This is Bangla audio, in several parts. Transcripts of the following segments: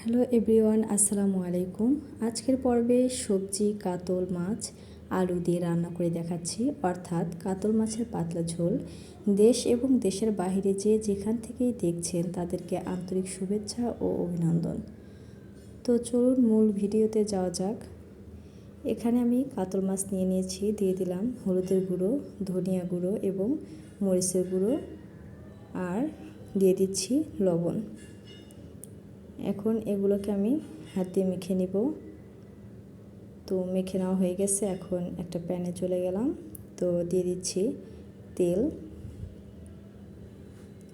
হ্যালো এভরিওয়ান, আসসালামু আলাইকুম। আজকের পর্বে সবজি কাতল মাছ আলু দিয়ে রান্না করে দেখাচ্ছি, অর্থাৎ কাতল মাছের পাতলা ঝোল। দেশ এবং দেশের বাইরে যে যেখান থেকেই দেখছেন তাদেরকে আন্তরিক শুভেচ্ছা ও অভিনন্দন। তো চলুন মূল ভিডিওতে যাওয়া যাক। এখানে আমি কাতল মাছ নিয়ে নিয়েছি, দিয়ে দিলাম হলুদের গুঁড়ো, ধনিয়া গুঁড়ো এবং মরিচের গুঁড়ো, আর দিয়ে দিচ্ছি লবণ। এখন এগুলোকে আমি হাত দিয়ে মেখে নিব। তো মেখে নেওয়া হয়ে গেছে। এখন একটা প্যানে চলে গেলাম, তো দিয়ে দিচ্ছি তেল।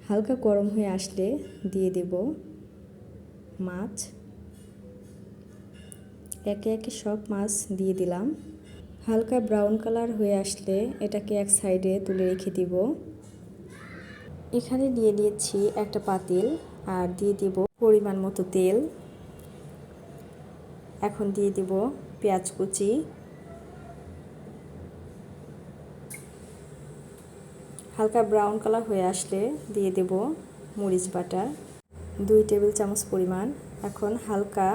হালকা গরম হয়ে আসলে দিয়ে দেব মাছ। একে একে সব মাছ দিয়ে দিলাম। হালকা ব্রাউন কালার হয়ে আসলে এটাকে এক সাইডে তুলে রেখে দিব। এখানে দিয়ে দিয়েছি একটা পাতিল, আর দিয়ে দিব পরিমাণ মতো তেল। এখন দিয়ে দিব পেঁয়াজ কুচি, হালকা ব্রাউন কালার হয়ে আসলে দিয়ে দেব মরিচ বাটা 2 টেবিল চামচ পরিমাণ। এখন হালকা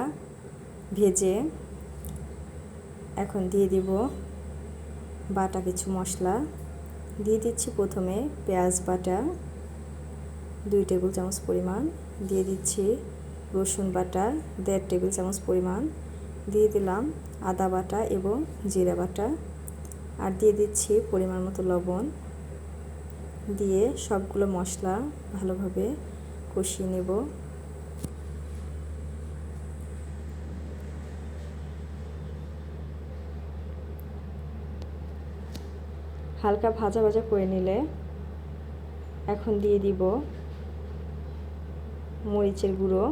ভেজে এখন দিয়ে দিব বাটা কিছু মশলা। দিয়ে দিচ্ছি প্রথমে পেঁয়াজ বাটা 2 টেবিল চামচ পরিমাণ, দিয়ে দিচ্ছি রসুন বাটা 1.5 টেবিল চামচ পরিমাণ, দিয়ে দিলাম আদা বাটা এবং জিরা বাটা, আর দিয়ে দিচ্ছি পরিমাণ মতো লবণ। দিয়ে সবগুলো মশলা ভালোভাবে কষিয়ে নেব। হালকা ভাজা ভাজা করে নিলে এখন দিয়ে দিব মরিচের গুঁড়ো,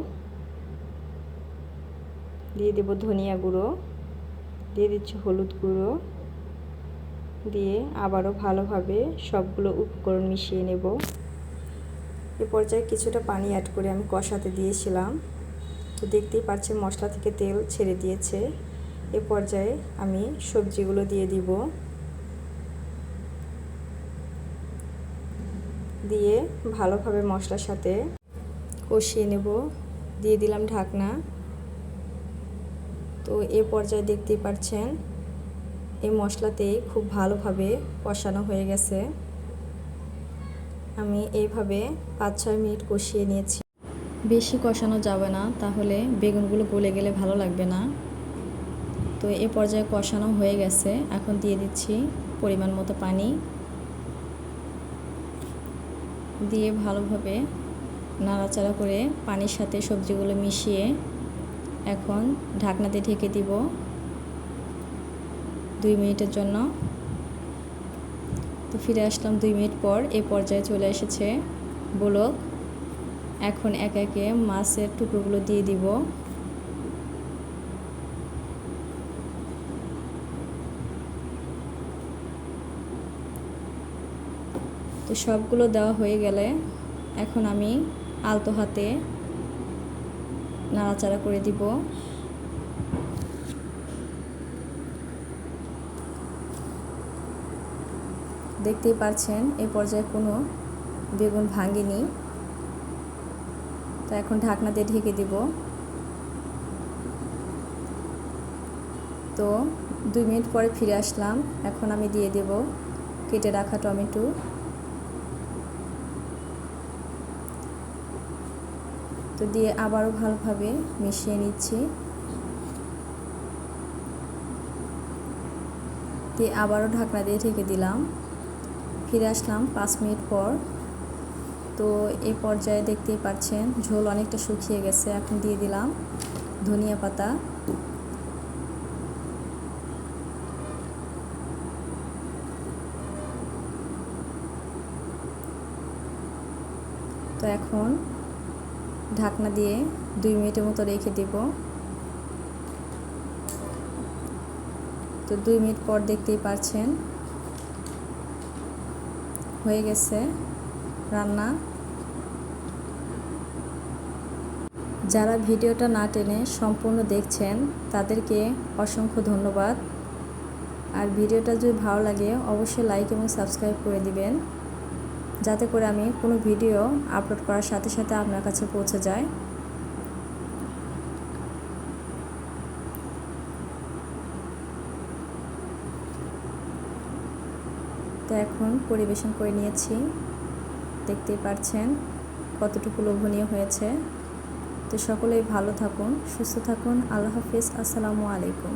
দিয়ে দেব ধনিয়া গুঁড়ো, দিয়ে দিচ্ছি হলুদ গুঁড়ো, দিয়ে আবারও ভালোভাবে সবগুলো উপকরণ মিশিয়ে নেব। এ পর্যায়ে কিছুটা পানি অ্যাড করে আমি কষাতে দিয়েছিলাম। তো দেখতেই পাচ্ছেন মশলা থেকে তেল ছেড়ে দিয়েছে। এ পর্যায়ে আমি সবজিগুলো দিয়ে দিব, দিয়ে ভালোভাবে মশলার সাথে কষিয়ে নেব। দিয়ে দিলাম ঢাকনা। তো এ পর্যায়ে দেখতেই পাচ্ছেন এই মশলাতেই খুব ভালোভাবে কষানো হয়ে গেছে। আমি এইভাবে 5-6 মিনিট কষিয়ে নিয়েছি। বেশি কষানো যাবে না, তাহলে বেগুনগুলো গলে গেলে ভালো লাগবে না। তো এ পর্যায়ে কষানো হয়ে গেছে। এখন দিয়ে দিচ্ছি পরিমাণ মতো পানি, দিয়ে ভালোভাবে নাড়াচাড়া করে পানির সাথে সবজিগুলো মিশিয়ে এখন ঢাকনাতে ঢেকে দিব 2 মিনিটের জন্য। তো ফিরে আসলাম 2 মিনিট পর। এ পর্যায়ে চলে এসেছে বলক। এখন একে একে মাছের টুকরোগুলো দিয়ে দিব। তো সবগুলো দেওয়া হয়ে গেলে এখন আমি আলতো হাতে নাড়াচাড়া করে দিব। দেখতেই পাচ্ছেন এই পর্যায়ে কোনো বেগুন ভাঙেনি। তো এখন ঢাকনা দিয়ে ঢেকে দিব। তো 2 মিনিট পরে ফিরে আসলাম। এখন আমি দিয়ে দেব কেটে রাখা টমেটো, তো দিয়ে আবারও ভালোভাবে মিশিয়ে নিচ্ছি। দিয়ে আবারও ঢাকনা দিয়ে ঢেকে দিলাম। ফিরে আসলাম 5 মিনিট পর। তো এই পর্যায়ে দেখতেই পাচ্ছেন ঝোল অনেকটা শুকিয়ে গেছে। এখন দিয়ে দিলাম ধনিয়া পাতা, তো এখন ঢাকনা দিয়ে 2 মিনিটের মতো রেখে দেব। তো 2 মিনিট পর দেখতেই পাচ্ছেন হয়ে গেছে রান্না। যারা ভিডিওটা না টেনে সম্পূর্ণ দেখছেন তাদেরকে অসংখ্য ধন্যবাদ। আর ভিডিওটা যদি ভালো লাগে অবশ্যই লাইক এবং সাবস্ক্রাইব করে দিবেন, যাতে করে আমি কোনো ভিডিও আপলোড করার সাথে সাথে আপনার কাছে পৌঁছে যায়। তো এখন পরিবেশন করে নিয়েছি, দেখতেই পাচ্ছেন কতটুকু লোভনীয় হয়েছে। তো সকলেই ভালো থাকুন, সুস্থ থাকুন। আল্লাহ হাফিজ। আসসালামু আলাইকুম।